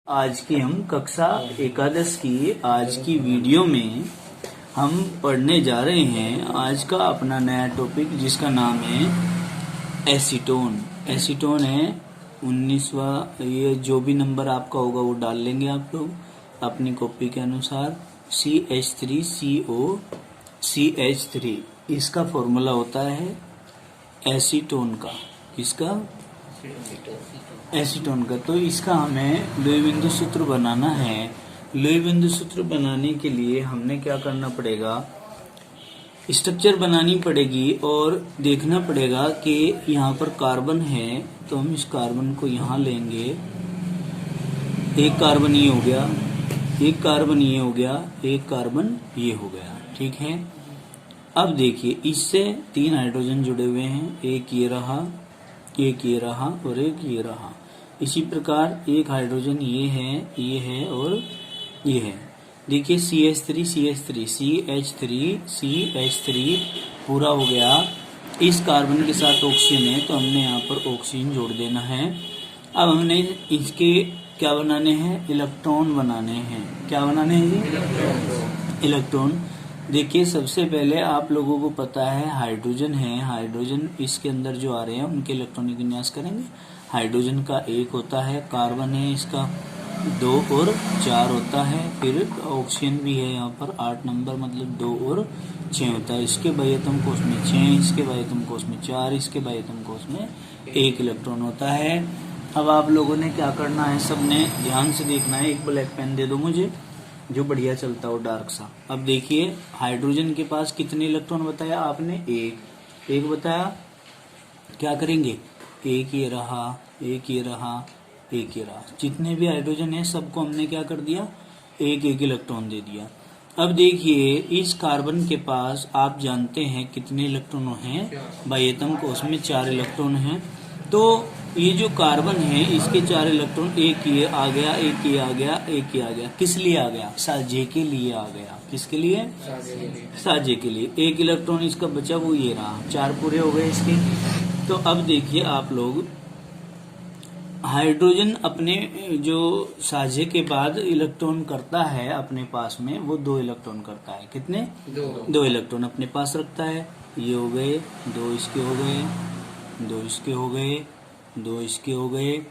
आज की हम कक्षा एकादश की आज की वीडियो में हम पढ़ने जा रहे हैं आज का अपना नया टॉपिक जिसका नाम है एसीटोन। एसीटोन है 19वां। ये जो भी नंबर आपका होगा वो डाल लेंगे आप लोग अपनी कॉपी के अनुसार। CH3CO CH3 इसका फॉर्मूला होता है एसीटोन का। किसका? एसीटोन का। तो इसका हमें लोई बिंदु सूत्र बनाना है। लोई बिंदु सूत्र बनाने के लिए हमने क्या करना पड़ेगा, स्ट्रक्चर बनानी पड़ेगी और देखना पड़ेगा कि यहाँ पर कार्बन है तो हम इस कार्बन को यहाँ लेंगे। एक कार्बन ये हो गया, एक कार्बन ये हो गया, एक कार्बन ये हो गया। ठीक है। अब देखिए इससे 3 हाइड्रोजन जुड़े हुए हैं। एक ये रहा, एक ये रहा और एक ये रहा। इसी प्रकार एक हाइड्रोजन ये है और ये है। देखिए CH3 पूरा हो गया। इस कार्बन के साथ ऑक्सीजन है तो हमने यहाँ पर ऑक्सीजन जोड़ देना है। अब हमने इसके क्या बनाने हैं, इलेक्ट्रॉन बनाने हैं। क्या बनाने हैं जी? इलेक्ट्रॉन। देखिए सबसे पहले आप लोगों को पता है हाइड्रोजन है, हाइड्रोजन इसके अंदर जो आ रहे हैं उनके इलेक्ट्रॉनिक विन्यास करेंगे। हाइड्रोजन का 1 होता है, कार्बन है इसका 2 और 4 होता है, फिर ऑक्सीजन भी है यहाँ पर 8 नंबर मतलब 2 और 6 होता है। इसके बाह्यतम कोश में 6, इसके बाह्यतम कोश में 4, इसके बाह्यतम कोश में 1 इलेक्ट्रॉन होता है। अब आप लोगों ने क्या करना है, सबने ध्यान से देखना है। एक ब्लैक पेन दे दो मुझे जो बढ़िया चलता हो, डार्क सा। अब देखिए हाइड्रोजन के पास कितने इलेक्ट्रॉन बताया आपने? एक बताया। क्या करेंगे, एक ये रहा, एक ये रहा, एक ये रहा। जितने भी हाइड्रोजन है सबको हमने क्या कर दिया, एक एक इलेक्ट्रॉन दे दिया। अब देखिए इस कार्बन के पास आप जानते हैं कितने इलेक्ट्रॉन हैं, बाह्यतम कोश में 4 इलेक्ट्रॉन हैं। तो ये जो कार्बन है इसके 4 इलेक्ट्रॉन, एक ये आ गया, एक ये आ गया, एक ये आ गया। किस लिए आ गया? साझे के लिए आ गया। किसके लिए? साझे के लिए। 1 इलेक्ट्रॉन इसका बचा, वो ये रहा। 4 पूरे हो गए इसके। तो अब देखिए आप लोग, हाइड्रोजन अपने जो साझे के बाद इलेक्ट्रॉन करता है अपने पास में, वो 2 इलेक्ट्रॉन करता है। कितने? 2 इलेक्ट्रॉन अपने पास रखता है। ये हो गए 2, इसके हो गए 2, इसके हो गए 2, इसके हो गए।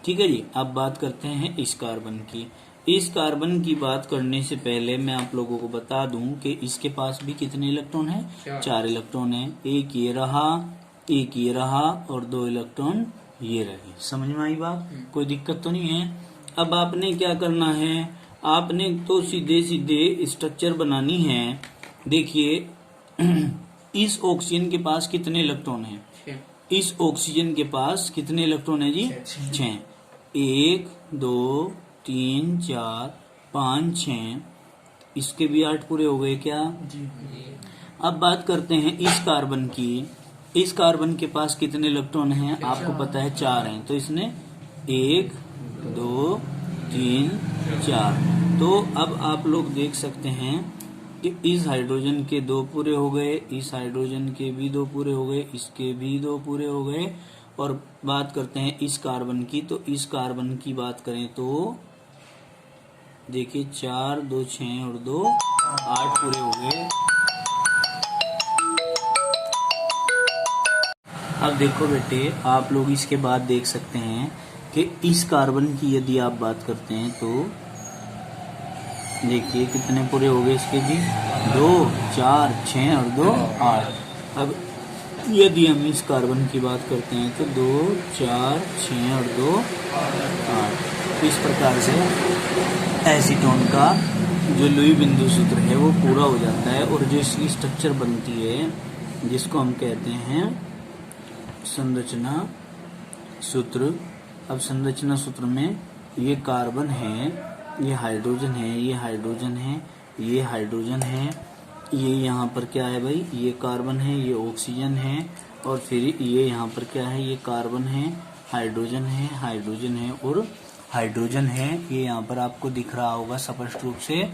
ठीक है जी। अब बात करते हैं इस कार्बन की। इस कार्बन की बात करने से पहले मैं आप लोगों को बता दूं कि इसके पास भी कितने इलेक्ट्रॉन हैं? 4 इलेक्ट्रॉन हैं। एक ये रहा, एक ये रहा और 2 इलेक्ट्रॉन ये रहे। समझ में आई बात? कोई दिक्कत तो नहीं है। अब आपने क्या करना है, आपने तो सीधे सीधे स्ट्रक्चर बनानी है। देखिए इस ऑक्सीजन के पास कितने इलेक्ट्रॉन हैं? इस ऑक्सीजन के पास कितने इलेक्ट्रॉन है जी? 6। 1 2 3 4 5 6। इसके भी 8 पूरे हो गए क्या जी? अब बात करते हैं इस कार्बन की। इस कार्बन के पास कितने इलेक्ट्रॉन हैं? आपको पता है 4 हैं। तो इसने 1 2 3 4। तो अब आप लोग देख सकते हैं कि इस हाइड्रोजन के 2 पूरे हो गए, इस हाइड्रोजन के भी 2 पूरे हो गए, इसके भी 2 पूरे हो गए। और बात करते हैं इस कार्बन की। तो इस कार्बन की बात करें तो देखिए 4 2 6 और 2 8 पूरे हो गए। अब देखो बेटे, आप लोग इसके बाद देख सकते हैं कि इस कार्बन की यदि आप बात करते हैं तो देखिए कितने पूरे हो गए इसके जी? 2 4 6 और 2 8। अब यदि हम इस कार्बन की बात करते हैं तो 2 4 6 और 2 8। इस प्रकार से एसीटोन का जो लुई बिंदु सूत्र है वो पूरा हो जाता है। और जो इसकी स्ट्रक्चर बनती है जिसको हम कहते हैं संरचना सूत्र। अब संरचना सूत्र में ये कार्बन है, ये हाइड्रोजन है, ये हाइड्रोजन है, ये हाइड्रोजन है, ये यहाँ पर क्या है भाई, ये कार्बन है, ये ऑक्सीजन है और फिर ये यहाँ पर क्या है, ये कार्बन है, हाइड्रोजन है, हाइड्रोजन है और हाइड्रोजन है। ये यहाँ पर आपको दिख रहा होगा स्पष्ट रूप से।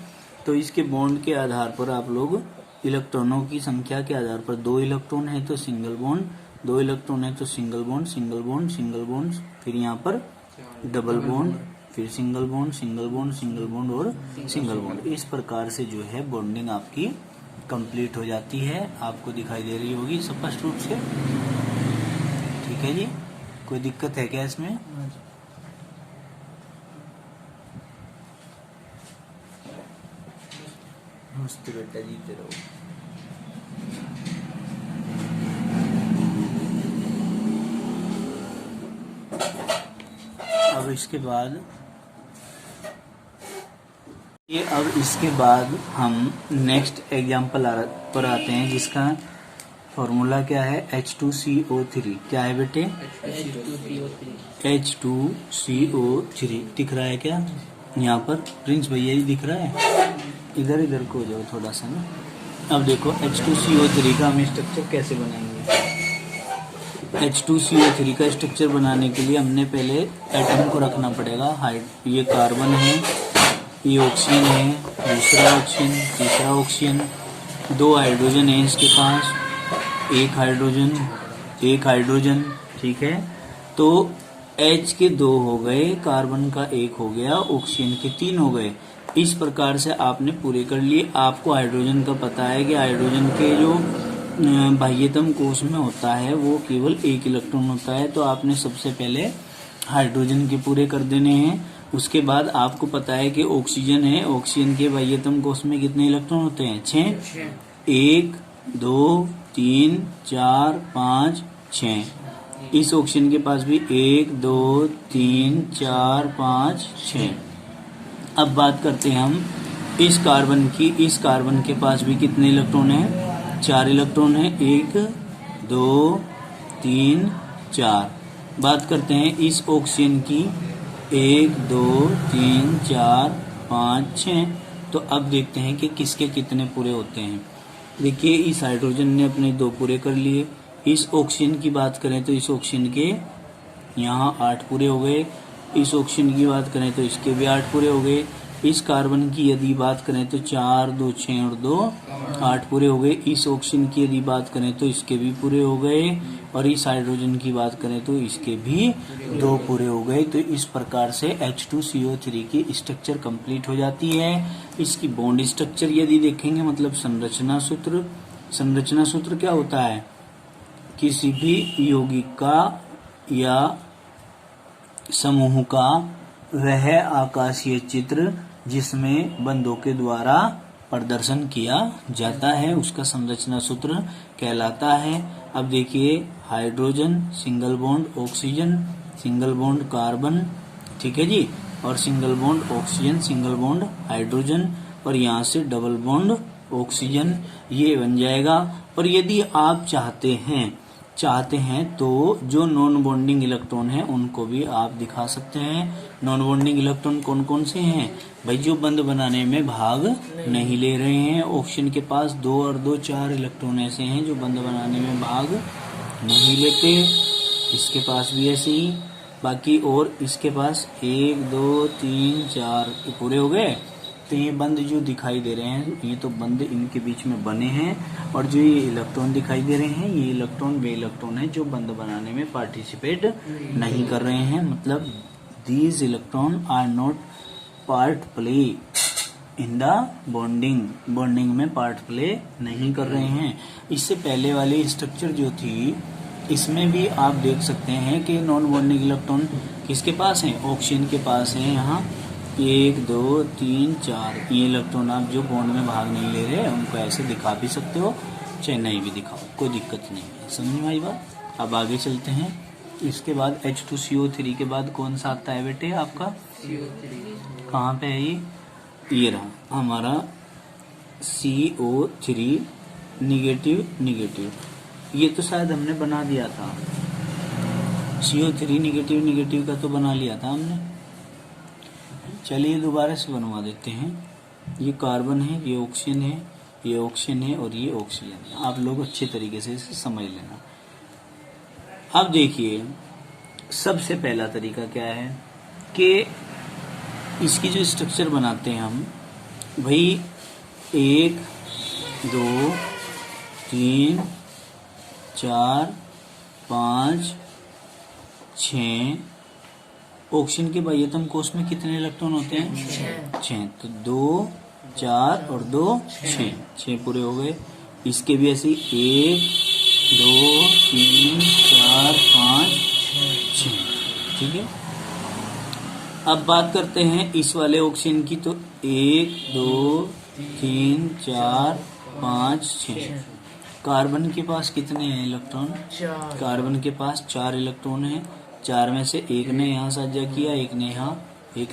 तो इसके बॉन्ड के आधार पर आप लोग इलेक्ट्रॉनों की संख्या के आधार पर 2 इलेक्ट्रॉन है तो सिंगल बॉन्ड, 2 इलेक्ट्रॉन है तो single bond, single bond, single bond, फिर यहाँ पर डबल बॉन्ड, फिर single bond, single bond, single bond और सिंगल बॉन्ड। इस प्रकार से जो है बॉन्डिंग आपकी कंप्लीट हो जाती है। आपको दिखाई दे रही होगी स्पष्ट रूप से। ठीक है जी, कोई दिक्कत है क्या इसमें? मस्त बेटा, जीते रहो। अब इसके बाद हम नेक्स्ट एग्जाम्पल पर आते हैं, जिसका फॉर्मूला क्या है? H2CO3। क्या है बेटे? H2CO3 दिख रहा है क्या यहाँ पर? प्रिंस भैया जी दिख रहा है? इधर को हो जाओ थोड़ा सा ना। अब देखो H2CO3 का हम स्ट्रक्चर कैसे बनाएंगे। H2CO3 का स्ट्रक्चर बनाने के लिए हमने पहले एटम को रखना पड़ेगा। ये कार्बन है, ये ऑक्सीजन है, दूसरा ऑक्सीजन, तीसरा ऑक्सीजन, 2 हाइड्रोजन है इसके पास, एक हाइड्रोजन। ठीक है, तो H के 2 हो गए, कार्बन का 1 हो गया, ऑक्सीजन के 3 हो गए। इस प्रकार से आपने पूरे कर लिए। आपको हाइड्रोजन का पता है कि हाइड्रोजन के जो बाह्यतम कोश में होता है वो केवल 1 इलेक्ट्रॉन होता है, तो आपने सबसे पहले हाइड्रोजन के पूरे कर देने हैं। उसके बाद आपको पता है कि ऑक्सीजन है, ऑक्सीजन के बाह्यतम कोश में कितने इलेक्ट्रॉन होते हैं? 6। 1 2 3 4 5 6। इस ऑक्सीजन के पास भी 1 2 3 4 5 6। अब बात करते हैं हम इस कार्बन की। इस कार्बन के पास भी कितने इलेक्ट्रॉन हैं? 4 इलेक्ट्रॉन हैं। 1 2 3 4। बात करते हैं इस ऑक्सीजन की। 1 2 3 4 5 6। तो अब देखते हैं कि किसके कितने पूरे होते हैं। देखिए, इस हाइड्रोजन ने अपने 2 पूरे कर लिए। इस ऑक्सीजन की बात करें तो इस ऑक्सीजन के यहाँ 8 पूरे हो गए। इस ऑक्सीजन की बात करें तो इसके भी 8 पूरे हो गए। इस कार्बन की यदि बात करें तो 4 2 6 और 2 8 पूरे हो गए। इस ऑक्सीजन की यदि बात करें तो इसके भी पूरे हो गए, और इस हाइड्रोजन की बात करें तो इसके भी 2 पूरे हो गए। तो इस प्रकार से H2CO3 की स्ट्रक्चर कंप्लीट हो जाती है। इसकी बॉन्ड स्ट्रक्चर यदि देखेंगे, मतलब संरचना सूत्र क्या होता है? किसी भी यौगिक का या समूह का वह आकाशीय चित्र जिसमें बंधों के द्वारा प्रदर्शन किया जाता है, उसका संरचना सूत्र कहलाता है। अब देखिए, hydrogen, single bond oxygen, single bond carbon, ठीक है जी, और single bond oxygen, single bond hydrogen, और यहाँ से डबल बॉन्ड ऑक्सीजन, ये बन जाएगा। और यदि आप चाहते हैं तो जो नॉन बॉन्डिंग इलेक्ट्रॉन है उनको भी आप दिखा सकते हैं। नॉन बॉन्डिंग इलेक्ट्रॉन कौन कौन से हैं भाई? जो बंध बनाने में भाग नहीं ले रहे हैं। ऑक्सीजन के पास 2 और 2 4 इलेक्ट्रॉन ऐसे हैं जो बंध बनाने में भाग नहीं लेते। इसके पास भी ऐसे ही, बाकी और इसके पास 1 2 3 4 पूरे हो गए। तो ये बंध जो दिखाई दे रहे हैं, ये तो बंध इनके बीच में बने हैं। और जो ये इलेक्ट्रॉन दिखाई दे रहे हैं, ये इलेक्ट्रॉन वे इलेक्ट्रॉन है जो बंध बनाने में पार्टिसिपेट नहीं कर रहे हैं। मतलब these electron are not part play in the bonding में पार्ट प्ले नहीं कर रहे हैं। इससे पहले वाली स्ट्रक्चर जो थी, इसमें भी आप देख सकते हैं कि नॉन बॉन्डिंग इलेक्ट्रॉन किसके पास है? ऑक्सीजन के पास है। यहाँ 1 2 3 4 ये इलेक्ट्रॉन आप जो बॉन्ड में भाग नहीं ले रहे, उनको ऐसे दिखा भी सकते हो, चाहे नहीं भी दिखाओ, कोई दिक्कत नहीं है। समझ में आई बात? अब आगे चलते हैं। इसके बाद H2CO3 के बाद कौन सा आता है बेटे आपका? CO3। कहाँ पे है ये रहा हमारा CO3 निगेटिव। ये तो शायद हमने बना दिया था। CO3 निगेटिव का तो बना लिया था हमने। चलिए दोबारा से बनवा देते हैं। ये कार्बन है, ये ऑक्सीजन है, ये ऑक्सीजन है और ये ऑक्सीजन है। आप लोग अच्छे तरीके से इसे समझ लेना। अब देखिए, सबसे पहला तरीका क्या है कि इसकी जो स्ट्रक्चर बनाते हैं हम, भाई 1 2 3 4 5 6 ऑक्सीजन के बाह्यतम कोश में कितने इलेक्ट्रॉन होते हैं? 6। तो 2, 4 और 2 6 पूरे हो गए। इसके भी ऐसे 1, 2, 3, 4, 5, 6। ठीक है। अब बात करते हैं इस वाले ऑक्सीजन की। तो 1, 2, 3, 4, 5, 6। कार्बन के पास कितने हैं इलेक्ट्रॉन? 4। कार्बन के पास 4 इलेक्ट्रॉन हैं। 4 में से एक ने यहाँ साझा किया, एक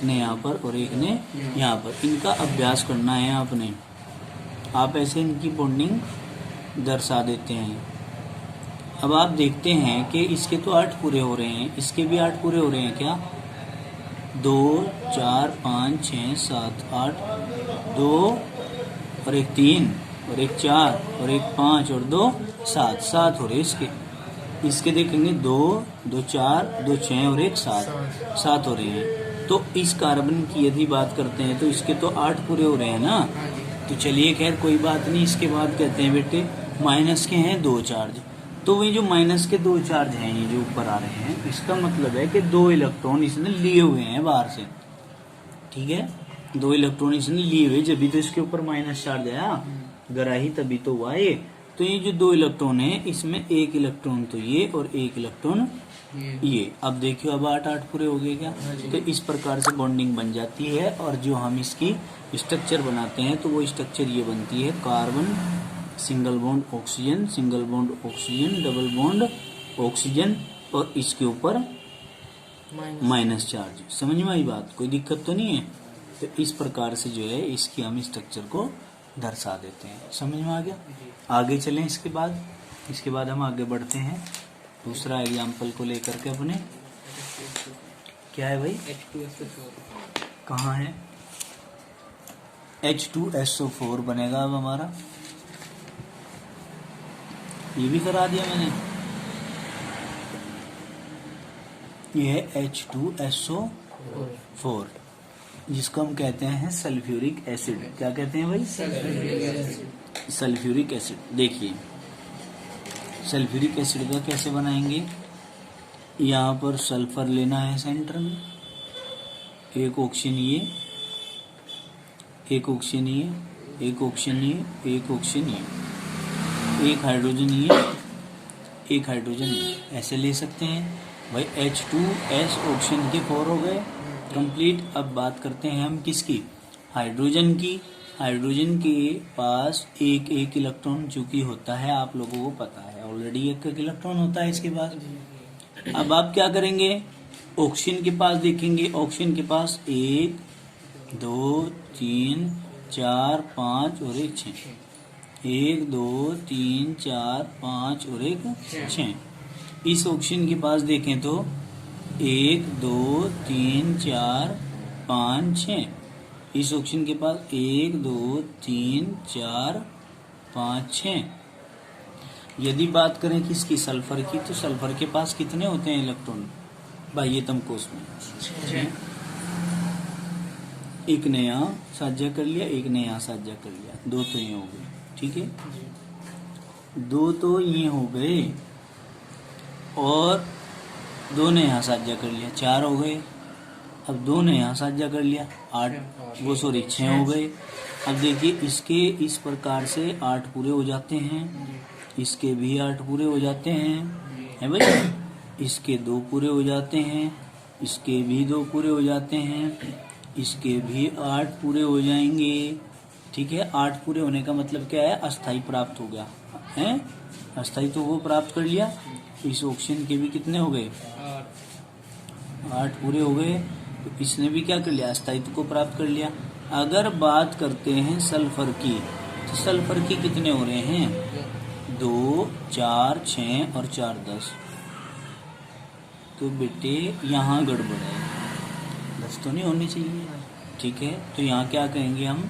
ने यहाँ पर और एक ने यहाँ पर। इनका अभ्यास करना है आपने। आप ऐसे इनकी बॉन्डिंग दर्शा देते हैं। अब आप देखते हैं कि इसके तो 8 पूरे हो रहे हैं, इसके भी 8 पूरे हो रहे हैं क्या? 2, 4, 5, 6, 7, 8, 2 और एक 3 और एक 4 और एक 5 और 2 7 हो रहे इसके देखेंगे 2, 2, 4, 2, 6 और एक 7 हो रहे हैं। तो इस कार्बन की यदि बात करते हैं तो इसके तो 8 पूरे हो रहे हैं ना। तो चलिए खैर कोई बात नहीं। इसके बाद कहते हैं बेटे माइनस के हैं 2 चार्ज। तो वही जो माइनस के 2 चार्ज हैं ये जो ऊपर आ रहे हैं, इसका मतलब है कि 2 इलेक्ट्रॉन इसने लिए हुए हैं बाहर से। ठीक है, 2 इलेक्ट्रॉन इसने लिए हुए, जब भी तो इसके ऊपर माइनस चार्ज आया, गराही तभी तो हुआ ये। तो ये जो 2 इलेक्ट्रॉन है इसमें 1 इलेक्ट्रॉन तो ये और 1 इलेक्ट्रॉन ये। अब देखियो अब 8 पूरे हो गए क्या? तो इस प्रकार से बॉन्डिंग बन जाती है। और जो हम इसकी स्ट्रक्चर बनाते हैं तो वो स्ट्रक्चर ये बनती है, carbon single bond oxygen, single bond oxygen, double bond oxygen और इसके ऊपर माइनस चार्ज। समझ में आई बात? कोई दिक्कत तो नहीं है? तो इस प्रकार से जो है इसकी हम स्ट्रक्चर को दर्शा देते हैं। समझ में आ गया? आगे चलें। इसके बाद हम आगे बढ़ते हैं दूसरा एग्जाम्पल को लेकर के अपने। क्या है भाई? H2SO4 कहाँ है? H2SO4 बनेगा अब हमारा। ये भी करा दिया मैंने। ये है H2SO4 जिसको हम कहते हैं सल्फ्यूरिक एसिड। क्या कहते हैं भाई? Sulphuric acid. देखिए सल्फ्यूरिक एसिड का कैसे बनाएंगे। यहाँ पर सल्फर लेना है सेंटर में, एक ऑक्सीजन ये, एक ऑक्सीजन ये, एक ऑक्सीजन ये, एक ऑक्सीजन ये, एक हाइड्रोजन ये, एक हाइड्रोजन ये, ऐसे ले सकते हैं भाई। H2S ऑक्सीजन के 4 हो गए कंप्लीट। अब बात करते हैं हम किसकी? हाइड्रोजन की। हाइड्रोजन के पास एक इलेक्ट्रॉन चूंकि होता है, आप लोगों को पता है ऑलरेडी, एक इलेक्ट्रॉन होता है इसके पास। अब आप क्या करेंगे? ऑक्सीजन के पास देखेंगे। ऑक्सीजन के पास 1, 2, 3, 4, 5 और एक 6। 1, 2, 3, 4, 5 और एक 6। इस ऑक्सीजन के पास देखें तो 1, 2, 3, 4, 5, 6। इस ऑक्सीजन के पास 1, 2, 3, 4, 5, 6। यदि बात करें किसकी? सल्फर की। तो सल्फर के पास कितने होते हैं इलेक्ट्रॉन बाह्यतम कोश में? 6। एक ने यहाँ साझा कर लिया, एक ने यहाँ साझा कर लिया, 2 तो ये हो गए। ठीक है, 2 तो ये हो गए और 2 ने यहाँ साझा कर लिया, 4 हो गए। अब 2 ने यहाँ साझा कर लिया, 6 हो गए। अब देखिए इसके इस प्रकार से 8 पूरे हो जाते हैं, इसके भी 8 पूरे हो जाते हैं, है भाई। इसके 2 पूरे हो जाते हैं, इसके भी 2 पूरे हो जाते हैं, इसके भी 8 पूरे हो जाएंगे। ठीक है, 8 पूरे होने का मतलब क्या है? अस्थाई प्राप्त हो गया है। अस्थाई तो वो प्राप्त कर लिया। इस ऑक्सीजन के भी कितने हो गए? 8 पूरे हो गए। तो इसने भी क्या कर लिया? अस्थायित्व को प्राप्त कर लिया। अगर बात करते हैं सल्फर की, तो सल्फर की कितने हो रहे हैं? 2, 4, 6 और 4, 10। तो बेटे यहाँ गड़बड़ है, 10 तो नहीं होनी चाहिए। ठीक है, तो यहाँ क्या कहेंगे हम?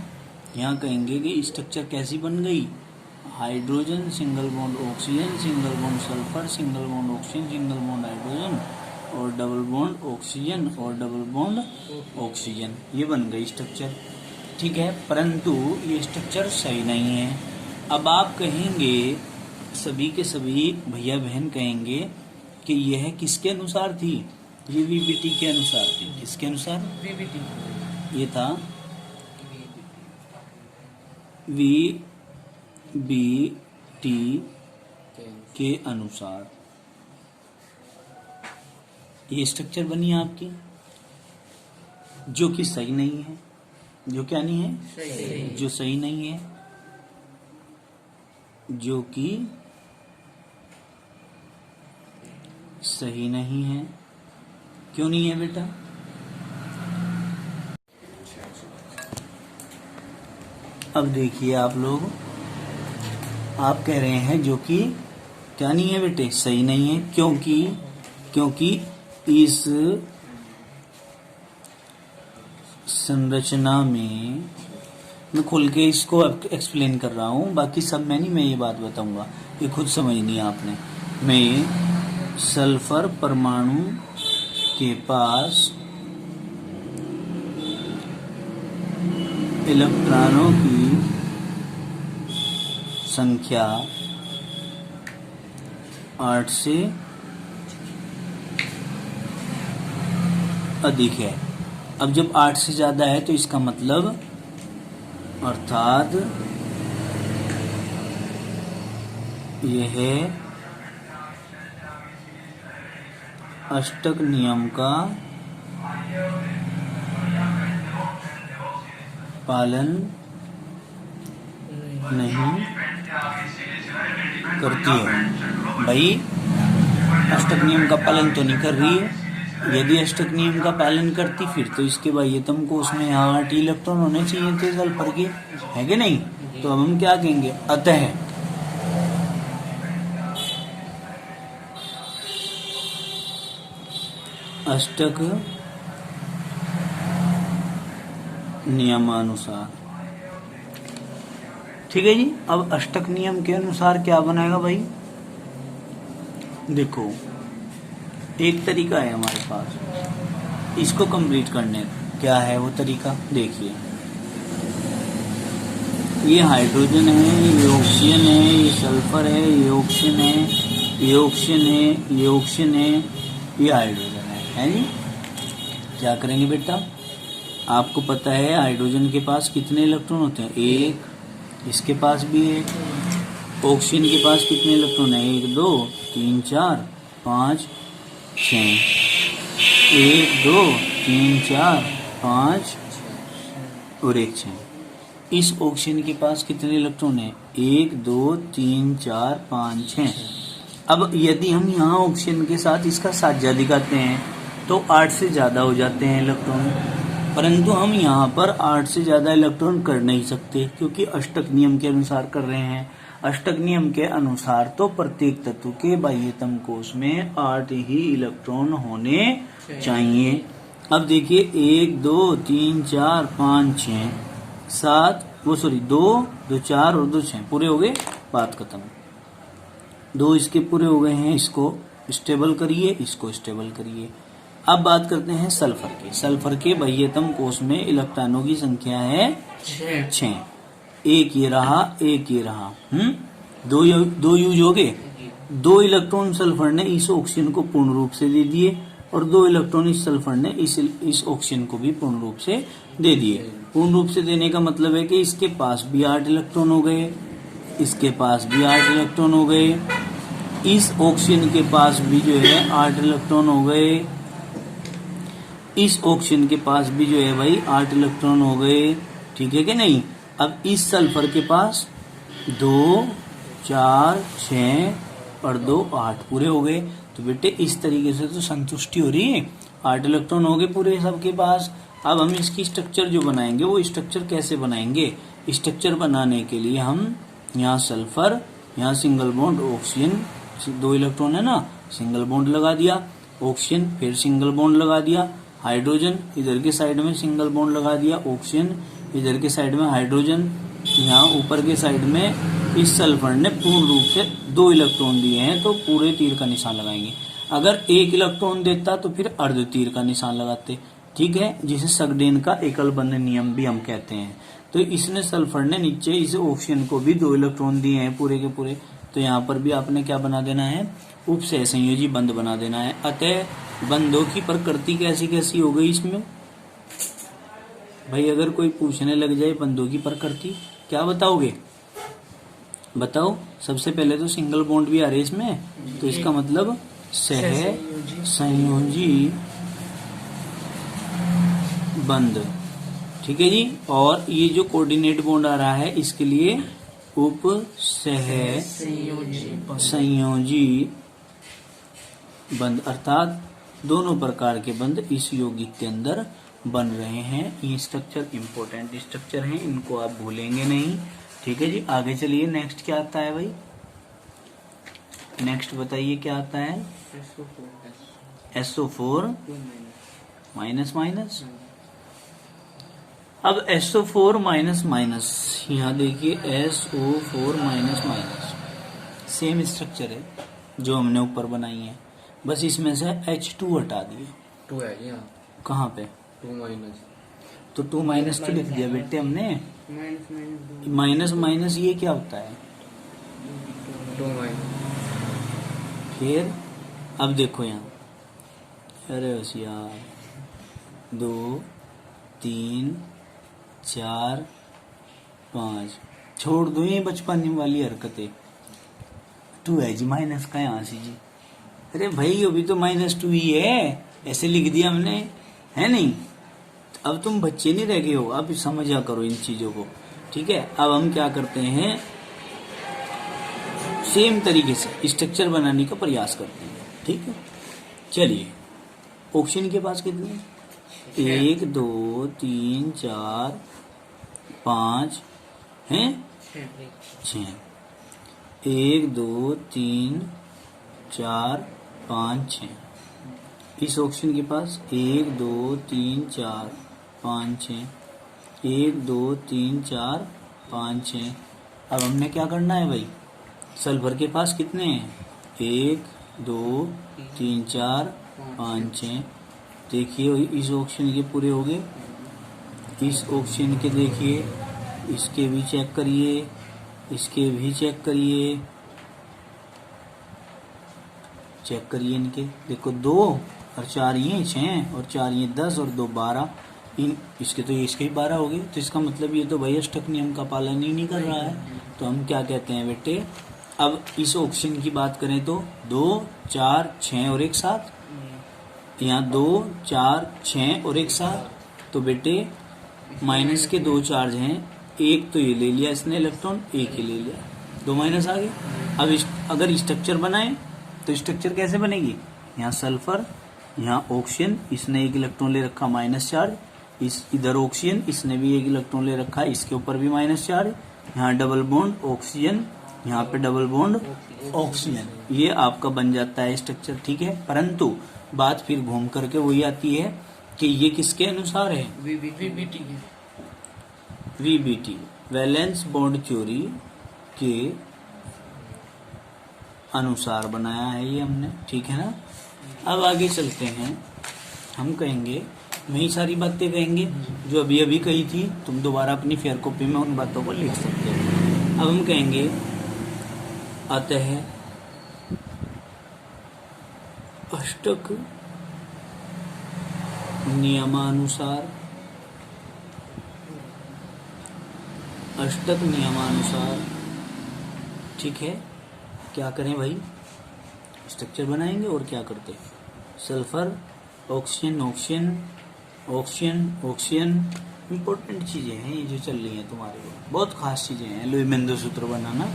यहाँ कहेंगे कि स्ट्रक्चर कैसी बन गई? Hydrogen single bond oxygen, single bond sulphur, single bond oxygen, single bond hydrogen और डबल बॉन्ड ऑक्सीजन और डबल बॉन्ड ऑक्सीजन। ये बन गई स्ट्रक्चर। ठीक है, परंतु ये स्ट्रक्चर सही नहीं है। अब आप कहेंगे, सभी के सभी भैया बहन कहेंगे कि यह किसके अनुसार थी? ये वीबीटी के अनुसार थी। किसके अनुसार? वीबीटी। ये था वीबीटी के अनुसार। ये स्ट्रक्चर बनी है आपकी, जो कि सही नहीं है। जो क्या नहीं है? सही। जो सही नहीं है, जो कि सही नहीं है। क्यों नहीं है बेटा? अब देखिए आप लोग, आप कह रहे हैं जो कि क्या नहीं है बेटे? सही नहीं है। क्योंकि इस संरचना में, मैं खुल के इसको एक्सप्लेन कर रहा हूँ, बाकी सब में नहीं, मैं ये बात बताऊंगा, ये खुद समझनी है आपने। में सल्फर परमाणु के पास इलेक्ट्रॉनों की संख्या 8 से अधिक है। अब जब 8 से ज्यादा है तो इसका मतलब, अर्थात यह अष्टक नियम का पालन नहीं करती है। भाई अष्टक नियम का पालन तो नहीं कर रही है। यदि अष्टक नियम का पालन करती फिर तो इसके बाह्यतम कोष में 8 इलेक्ट्रॉन होने चाहिए थे सल्फर के, है कि नहीं? तो अब हम क्या कहेंगे? अतः अष्टक नियमानुसार। ठीक है जी। अब अष्टक नियम के अनुसार क्या बनाएगा भाई? देखो, एक तरीका है हमारे पास इसको कंप्लीट करने का। क्या है वो तरीका? देखिए, ये हाइड्रोजन है, ये ऑक्सीजन है, ये सल्फर है, ये ऑक्सीजन है, ये ऑक्सीजन है, ये ऑक्सीजन है, ये हाइड्रोजन है जी। क्या करेंगे बेटा? आपको पता है हाइड्रोजन के पास कितने इलेक्ट्रॉन होते हैं? एक। इसके पास भी एक। ऑक्सीजन के पास कितने इलेक्ट्रॉन है? 1 2 3 4 5 6। 1 2 3 4 5 और 1 6। इस ऑक्सीजन के पास कितने इलेक्ट्रॉन है? 1 2 3 4 5 6। अब यदि हम यहाँ ऑक्सीजन के साथ इसका साझा दिखाते हैं तो 8 से ज्यादा हो जाते हैं इलेक्ट्रॉन, परंतु हम यहाँ पर 8 से ज्यादा इलेक्ट्रॉन कर नहीं सकते क्योंकि अष्टक नियम के अनुसार कर रहे हैं। अष्टक नियम के अनुसार तो प्रत्येक तत्व के बाह्यतम कोष में 8 ही इलेक्ट्रॉन होने चाहिए। अब देखिए 1 2 3 4 5 6 7 2 2 4 और 2 6 पूरे हो गए, बात खत्म। 2 इसके पूरे हो गए हैं, इसको स्टेबल करिए, इसको स्टेबल करिए। अब बात करते हैं सल्फर के। सल्फर के बाह्यतम कोष में इलेक्ट्रॉनों की संख्या है 6। एक ये रहा, एक ये रहा। दो यूज हो गए। 2 इलेक्ट्रॉन सल्फर ने इस ऑक्सीजन को पूर्ण रूप से दे दिए और 2 इलेक्ट्रॉन इस सल्फर ने इस ऑक्सीजन को भी पूर्ण रूप से दे दिए। पूर्ण रूप से देने का मतलब है कि इसके पास भी 8 इलेक्ट्रॉन हो गए, इसके पास भी 8 इलेक्ट्रॉन हो गए, इस ऑक्सीजन के पास भी जो है 8 इलेक्ट्रॉन हो गए, इस ऑक्सीजन के पास भी जो है भाई 8 इलेक्ट्रॉन हो गए। ठीक है कि नहीं? अब इस सल्फर के पास 2 4 6 और 2 8 पूरे हो गए। तो बेटे इस तरीके से तो संतुष्टि हो रही है, 8 इलेक्ट्रॉन हो गए पूरे सबके पास। अब हम इसकी स्ट्रक्चर जो बनाएंगे वो स्ट्रक्चर कैसे बनाएंगे? स्ट्रक्चर बनाने के लिए हम यहाँ सल्फर, यहाँ सिंगल बॉन्ड ऑक्सीजन, 2 इलेक्ट्रॉन है ना, सिंगल बॉन्ड लगा दिया, ऑक्सीजन फिर सिंगल बॉन्ड लगा दिया, हाइड्रोजन इधर के साइड में सिंगल बॉन्ड लगा दिया, ऑक्सीजन इधर के साइड में, हाइड्रोजन यहाँ ऊपर के साइड में। इस सल्फर ने पूर्ण रूप से 2 इलेक्ट्रॉन दिए हैं तो पूरे तीर का निशान लगाएंगे। अगर 1 इलेक्ट्रॉन देता तो फिर अर्ध तीर का निशान लगाते। ठीक है, जिसे सगडेन का एकल बंध नियम भी हम कहते हैं। तो इसने सल्फर ने नीचे इस ऑक्सीजन को भी 2 इलेक्ट्रॉन दिए हैं पूरे के पूरे, तो यहाँ पर भी आपने क्या बना देना है? उपसह संयोजी बंध बना देना है। अतः बंधों की प्रकृति कैसी कैसी हो गई इसमें भाई? अगर कोई पूछने लग जाए बंधों की प्रकृति, क्या बताओगे? बताओ। सबसे पहले तो सिंगल बॉन्ड भी आ रहे इसमें, तो इसका मतलब सह संयोजी बंध। ठीक है जी। और ये जो कोऑर्डिनेट बॉन्ड आ रहा है इसके लिए उप सह संयोजी बंध, अर्थात दोनों प्रकार के बंध इस यौगिक के अंदर बन रहे हैं। ये स्ट्रक्चर इंपॉर्टेंट स्ट्रक्चर हैं, इनको आप भूलेंगे नहीं। ठीक है जी। आगे चलिए, नेक्स्ट क्या आता है भाई? नेक्स्ट बताइए क्या आता है? SO4 minus minus. अब SO4 माइनस माइनस, यहाँ देखिए SO4 minus minus same structure है जो हमने ऊपर बनाई है, बस इसमें से H2 हटा दिए। 2 है यहाँ। कहाँ पे? 2 माइनस। तो 2 माइनस तो लिख दिया बेटे हमने। माइनस माइनस ये क्या होता है? 2 माइनस। फिर अब देखो यहाँ, अरे होशियार, 2 3 4 5, छोड़ दो ये बचपन वाली हरकतें। 2 है जी माइनस का यहाँ से जी। अरे भाई अभी तो -2 ही है, ऐसे लिख दिया हमने, है नहीं? अब तुम बच्चे नहीं रह गए हो, अब समझा करो इन चीजों को। ठीक है। अब हम क्या करते हैं, सेम तरीके से स्ट्रक्चर बनाने का प्रयास करते हैं। ठीक है। चलिए, ऑप्शन के पास कितने? 1 2 3 4 5 हैं, 6। 1 2 3 4 5 6। इस ऑप्शन के पास 1 2 3 4 5 6, 1 2 3 4 5 6। अब हमने क्या करना है भाई? सल्फर के पास कितने हैं? 1 2 3 4 5 6। देखिए इस ऑप्शन के पूरे हो गए, इस ऑप्शन के देखिए, इसके भी चेक करिए, इसके भी चेक करिए, चेक करिए इनके। देखो 2 और 4 ये 6 और 4 ये 10 और 2 12, इन इसके तो इसके ही 12 हो गए। तो इसका मतलब ये तो भाई अष्टक नियम का पालन ही नहीं कर रहा है। तो हम क्या कहते हैं बेटे, अब इस ऑप्शन की बात करें तो 2 4 6 और एक साथ, यहाँ 2 4 6 और एक साथ, तो बेटे माइनस के 2 चार्ज हैं, एक तो ये ले लिया इसने इलेक्ट्रॉन, एक ही ले लिया, 2 माइनस आ गए। अब अगर स्ट्रक्चर बनाए तो स्ट्रक्चर कैसे बनेगी? यहाँ सल्फर, यहाँ ऑक्सीजन, इसने एक इलेक्ट्रॉन ले रखा माइनस चार्ज, इस इधर ऑक्सीजन, इसने भी एक इलेक्ट्रॉन ले रखा है, इसके ऊपर भी माइनस चार्ज, यहाँ डबल बॉन्ड ऑक्सीजन, यहाँ पे डबल बॉन्ड ऑक्सीजन, ये आपका बन जाता है स्ट्रक्चर। ठीक है। परंतु बात फिर घूम करके वही आती है कि ये किसके अनुसार है? VBT, वैलेंस बॉन्ड थ्योरी के अनुसार बनाया है ये हमने। ठीक है ना। अब आगे चलते हैं, हम कहेंगे, वही सारी बातें कहेंगे जो अभी अभी कही थी, तुम दोबारा अपनी फेयर कॉपी में उन बातों को लिख सकते हो। अब हम कहेंगे अतः अष्टक नियमानुसार, अष्टक नियमानुसार, ठीक है, क्या करें भाई? स्ट्रक्चर बनाएंगे और क्या करते? Sulphur, oxygen oxygen oxygen oxygen, important चीजें हैं ये जो चल रही हैं तुम्हारे को, बहुत खास चीजें हैं। लुई मेंदो सूत्र बनाना,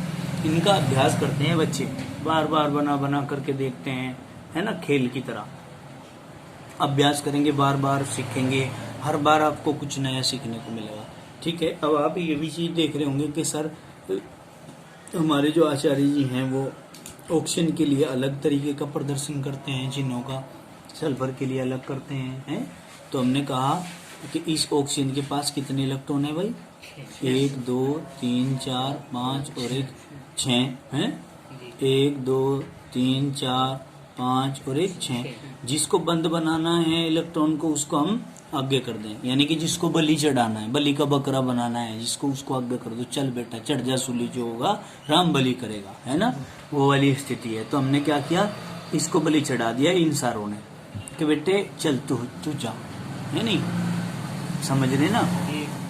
इनका अभ्यास करते हैं बच्चे, बार बार बना बना करके देखते हैं, है ना, खेल की तरह अभ्यास करेंगे, बार बार सीखेंगे, हर बार आपको कुछ नया सीखने को मिलेगा। ठीक है। अब आप ये भी चीज देख रहे होंगे कि सर हमारे जो आचार्य जी हैं वो ऑक्सीजन के लिए अलग तरीके का प्रदर्शन करते हैं चिन्हों का, सल्फर के लिए अलग करते हैं। तो हमने कहा कि इस ऑक्सीजन के पास कितने इलेक्ट्रॉन है भाई? 1 2 3 4 5 और एक 6 हैं। 1 2 3 4 5 और 1 6। जिसको बंद बनाना है इलेक्ट्रॉन को उसको हम आगे कर दें, यानी कि जिसको बलि चढ़ाना है, बलि का बकरा बनाना है जिसको, उसको आगे कर दो। चल बेटा चढ़ जा सूली, जो होगा राम बलि करेगा, है ना, वो वाली स्थिति है। तो हमने क्या किया, इसको बलि चढ़ा दिया इन सारों ने कि बेटे चल तू जा, है नहीं, समझ रहे ना।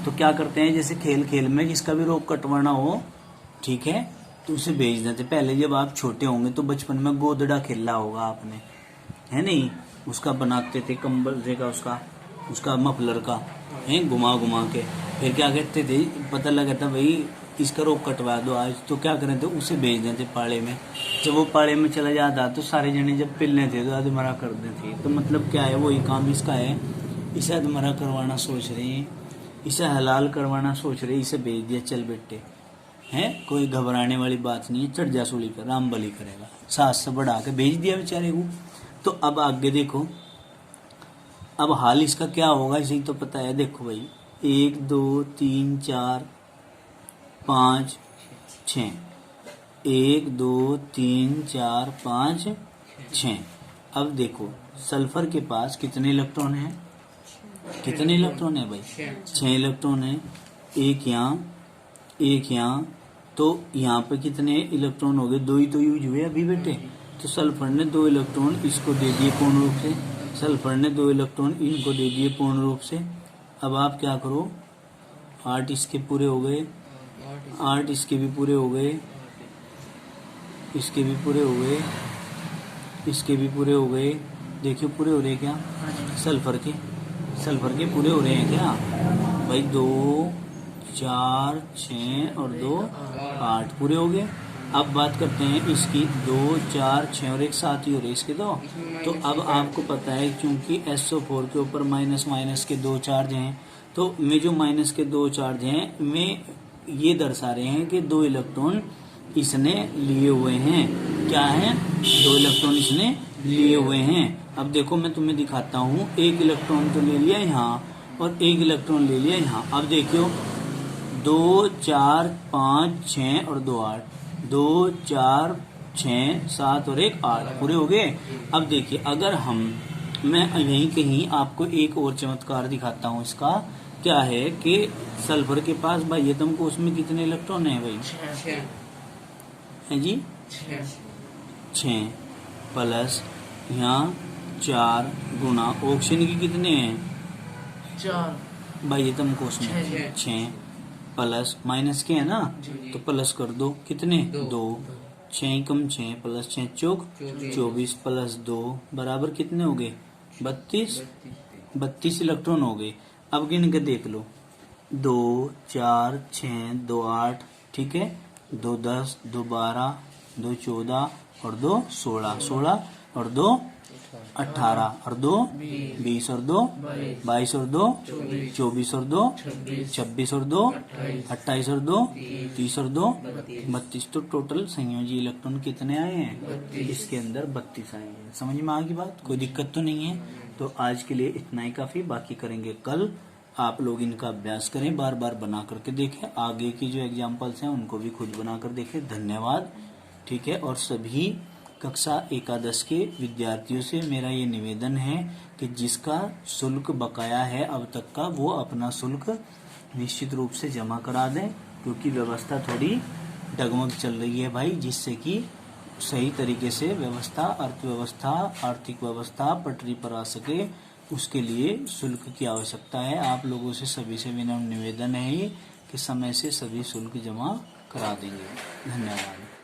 तो क्या करते हैं, जैसे खेल खेल में जिसका भी रोग कटवाना हो, ठीक है, तो उसे भेज देते। पहले जब आप छोटे होंगे तो बचपन में गोदड़ा खेला होगा आपने, है नहीं, उसका बनाते थे कंबल से का, उसका मफलर का, है, घुमा घुमा के। फिर क्या कहते थे, पता लगा था भाई इसका रोग कटवा दो आज, तो क्या करें, तो उसे भेज देते पाड़े में। जब वो पाड़े में चला जाता तो सारे जने जब पिलने थे तो अधमरा कर देते। तो मतलब क्या है, वही काम इसका है, इसे अधमरा करवाना सोच रहे हैं, इसे हलाल करवाना सोच रहे, इसे भेज दिया, चल बेटे, है, कोई घबराने वाली बात नहीं है, चढ़ जा सूली पर, राम बलि करेगा। सास से बढ़ा के भेज दिया बेचारे को। तो अब आगे देखो, अब हाल इसका क्या होगा, इसे तो पता है। देखो भाई 1 2 3 4 5 6, 1 2 3 4 5 6। अब देखो सल्फर के पास कितने इलेक्ट्रॉन हैं, कितने इलेक्ट्रॉन है भाई, 6 इलेक्ट्रॉन है। एक यहाँ, तो यहाँ पे कितने इलेक्ट्रॉन हो गए, 2 ही तो यूज हुए अभी बेटे। तो सल्फर ने 2 इलेक्ट्रॉन इसको दे दिए पूर्ण रूप से, सल्फर ने 2 इलेक्ट्रॉन इनको दे दिए पूर्ण रूप से। अब आप क्या करो, 8 इसके पूरे हो गए, 8 इसके भी पूरे हो गए, इसके भी पूरे हो गए, इसके भी पूरे हो गए। देखिए पूरे हो रहे हैं क्या, सल्फर के पूरे हो रहे हैं क्या भाई, 2 4 6 और 2 8 पूरे हो गए। अब बात करते हैं इसकी, 2 4 6 और 1 7 ही हो रहे इसके दो। तो अब आपको पता है क्योंकि SO4 के ऊपर माइनस माइनस के 2 चार्ज हैं, तो में जो माइनस के 2 चार्ज हैं में ये दर्शा रहे हैं कि 2 इलेक्ट्रॉन इसने लिए हुए हैं। क्या है, 2 इलेक्ट्रॉन इसने लिए हुए हैं। अब देखो मैं तुम्हें दिखाता हूँ, 1 इलेक्ट्रॉन तो ले लिया यहाँ और 1 इलेक्ट्रॉन ले लिया यहाँ। अब देखियो 2 4 5 6 और 2 8, 2 4 6 7 और 1 8 पूरे हो गए। अब देखिए अगर मैं यहीं कहीं आपको एक और चमत्कार दिखाता हूँ इसका, क्या है कि सल्फर के पास भाई तुमको उसमें कितने इलेक्ट्रॉन है भाई, है जी 6 प्लस यहाँ 4 गुना ऑक्सीजन की कितने हैं 4 भाई तुमको उसमें 6 प्लस माइनस के है ना, तो प्लस कर दो, कितने 2 6 कम 6 प्लस 6 चौक 24 प्लस 2 बराबर कितने हो गए 32 इलेक्ट्रॉन हो गए। अब गिन के देख लो, 2 4 6 2 8, ठीक है, 2 10 2 12 2 14 और 2 16 16 और 2 18 और 2 20 और 2 22 और 2 24 और 2 26 और 2 28 और 2 30 और 2 32। तो टोटल संयोजी इलेक्ट्रॉन कितने आए हैं, इसके अंदर 32 आए हैं। समझ में आ गई बात, कोई दिक्कत तो नहीं है। तो आज के लिए इतना ही काफी, बाकी करेंगे कल। आप लोग इनका अभ्यास करें, बार बार बना करके देखें, आगे की जो एग्जाम्पल्स हैं उनको भी खुद बना कर देखें। धन्यवाद, ठीक है। और सभी कक्षा एकादश के विद्यार्थियों से मेरा ये निवेदन है कि जिसका शुल्क बकाया है अब तक का, वो अपना शुल्क निश्चित रूप से जमा करा दें, क्योंकि व्यवस्था थोड़ी डगमग चल रही है भाई, जिससे कि सही तरीके से व्यवस्था, अर्थव्यवस्था, आर्थिक व्यवस्था पटरी पर आ सके, उसके लिए शुल्क की आवश्यकता है। आप लोगों से सभी से विनम्र निवेदन है कि समय से सभी शुल्क जमा करा देंगे। धन्यवाद।